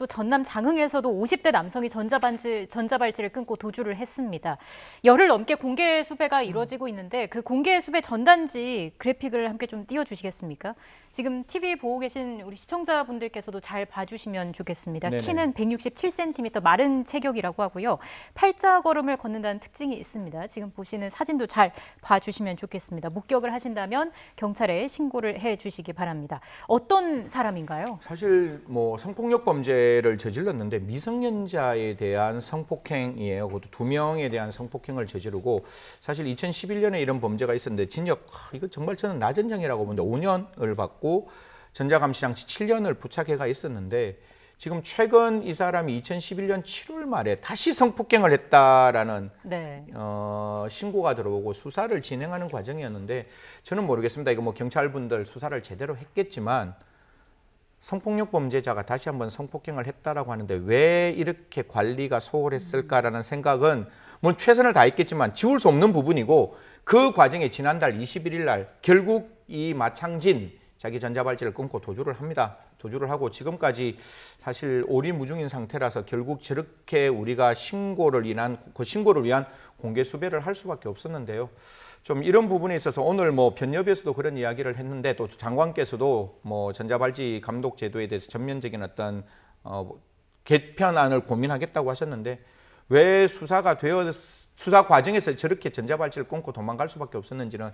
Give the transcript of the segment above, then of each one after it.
또 전남 장흥에서도 50대 남성이 전자발찌를 끊고 도주를 했습니다. 열흘 넘게 공개 수배가 이루어지고 있는데 그 공개 수배 전단지 그래픽을 함께 좀 띄워주시겠습니까? 지금 TV 보고 계신 우리 시청자분들께서도 잘 봐주시면 좋겠습니다. 네네. 키는 167cm, 마른 체격이라고 하고요. 팔자걸음을 걷는다는 특징이 있습니다. 지금 보시는 사진도 잘 봐주시면 좋겠습니다. 목격을 하신다면 경찰에 신고를 해주시기 바랍니다. 어떤 사람인가요? 사실 뭐 성폭력 범죄를 저질렀는데 미성년자에 대한 성폭행이에요. 그것도 2명에 대한 성폭행을 저지르고 사실 2011년에 이런 범죄가 있었는데 징역 이거 정말 저는 낮은 형이라고 보는데 5년을 받고 전자감시장치 7년을 부착해가 있었는데 지금 최근 이 사람이 2011년 7월 말에 다시 성폭행을 했다라는 네. 신고가 들어오고 수사를 진행하는 과정이었는데 저는 모르겠습니다. 이거 뭐 경찰분들 수사를 제대로 했겠지만 성폭력 범죄자가 다시 한번 성폭행을 했다라고 하는데 왜 이렇게 관리가 소홀했을까라는 생각은 뭐 최선을 다했겠지만 지울 수 없는 부분이고 그 과정에 지난달 21일 날 결국 이 마창진 자기 전자발찌를 끊고 도주를 합니다. 도주를 하고 지금까지 사실 오리무중인 상태라서 결국 저렇게 우리가 신고를 위한 공개 수배를 할 수밖에 없었는데요. 좀 이런 부분에 있어서 오늘 뭐 변협에서도 그런 이야기를 했는데 또 장관께서도 뭐 전자발찌 감독 제도에 대해서 전면적인 어떤 개편안을 고민하겠다고 하셨는데 왜 수사 과정에서 저렇게 전자발찌를 끊고 도망갈 수밖에 없었는지는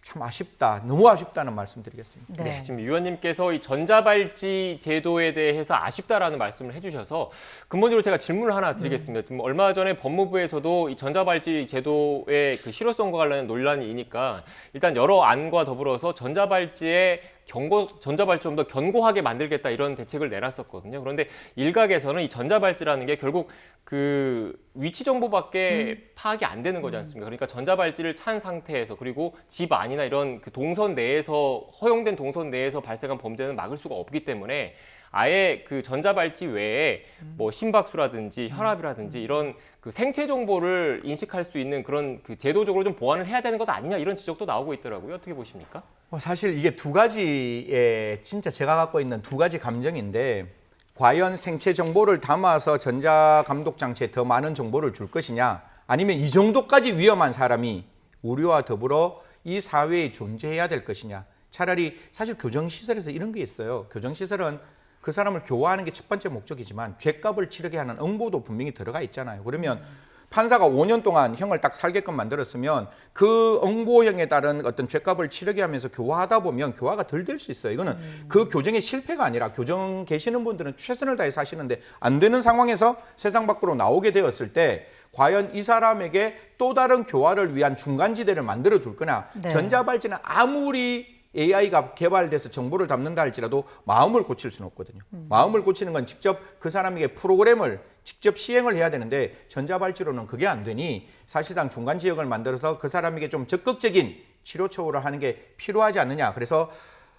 참 아쉽다, 너무 아쉽다는 말씀드리겠습니다. 네. 네, 지금 위원님께서 이 전자발찌 제도에 대해서 아쉽다라는 말씀을 해주셔서 근본적으로 제가 질문을 하나 드리겠습니다. 지금 얼마 전에 법무부에서도 이 전자발찌 제도의 그 실효성과 관련된 논란이 있으니까 일단 여러 안과 더불어서 전자발찌 좀 더 견고하게 만들겠다 이런 대책을 내놨었거든요. 그런데 일각에서는 이 전자발찌라는 게 결국 그 위치 정보밖에 파악이 안 되는 거지 않습니까? 그러니까 전자발찌를 찬 상태에서 그리고 집 안이나 이런 그 동선 내에서 허용된 동선 내에서 발생한 범죄는 막을 수가 없기 때문에 아예 그 전자발찌 외에 뭐 심박수라든지 혈압이라든지 이런 그 생체 정보를 인식할 수 있는 그런 그 제도적으로 좀 보완을 해야 되는 것 아니냐 이런 지적도 나오고 있더라고요. 어떻게 보십니까? 사실 이게 두 가지의 진짜 제가 갖고 있는 두 가지 감정인데 과연 생체 정보를 담아서 전자감독 장치에 더 많은 정보를 줄 것이냐 아니면 이 정도까지 위험한 사람이 우리와 더불어 이 사회에 존재해야 될 것이냐. 차라리 사실 교정시설에서 이런 게 있어요. 교정시설은 그 사람을 교화하는 게 첫 번째 목적이지만 죗값을 치르게 하는 응보도 분명히 들어가 있잖아요. 그러면 판사가 5년 동안 형을 딱 살게끔 만들었으면 그 응보형에 따른 어떤 죗값을 치르게 하면서 교화하다 보면 교화가 덜 될 수 있어요. 이거는 그 교정의 실패가 아니라 교정 계시는 분들은 최선을 다해서 하시는데 안 되는 상황에서 세상 밖으로 나오게 되었을 때 과연 이 사람에게 또 다른 교화를 위한 중간지대를 만들어 줄 거냐. 네. 전자발찌는 아무리 AI가 개발돼서 정보를 담는다 할지라도 마음을 고칠 수는 없거든요. 마음을 고치는 건 직접 그 사람에게 프로그램을 직접 시행을 해야 되는데 전자발찌로는 그게 안 되니 사실상 중간 지역을 만들어서 그 사람에게 좀 적극적인 치료 처우를 하는 게 필요하지 않느냐. 그래서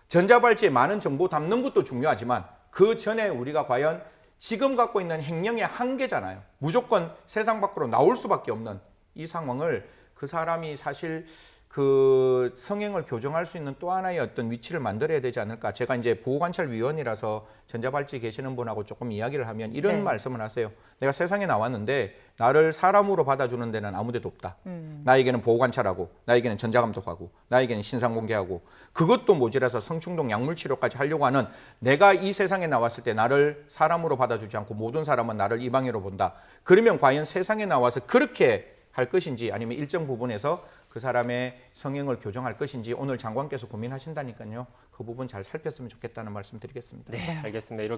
전자발찌에 많은 정보 담는 것도 중요하지만 그 전에 우리가 과연 지금 갖고 있는 행령의 한계잖아요. 무조건 세상 밖으로 나올 수밖에 없는 이 상황을 그 사람이 사실 그 성행을 교정할 수 있는 또 하나의 어떤 위치를 만들어야 되지 않을까. 제가 이제 보호관찰위원이라서 전자발찌 계시는 분하고 조금 이야기를 하면 이런 네. 말씀을 하세요. 내가 세상에 나왔는데 나를 사람으로 받아주는 데는 아무 데도 없다. 나에게는 보호관찰하고 나에게는 전자감독하고 나에게는 신상공개하고 그것도 모자라서 성충동 약물치료까지 하려고 하는 내가 이 세상에 나왔을 때 나를 사람으로 받아주지 않고 모든 사람은 나를 이방인으로 본다. 그러면 과연 세상에 나와서 그렇게 할 것인지 아니면 일정 부분에서 그 사람의 성행을 교정할 것인지 오늘 장관께서 고민하신다니까요. 그 부분 잘 살폈으면 좋겠다는 말씀 드리겠습니다. 네, 알겠습니다. 이렇게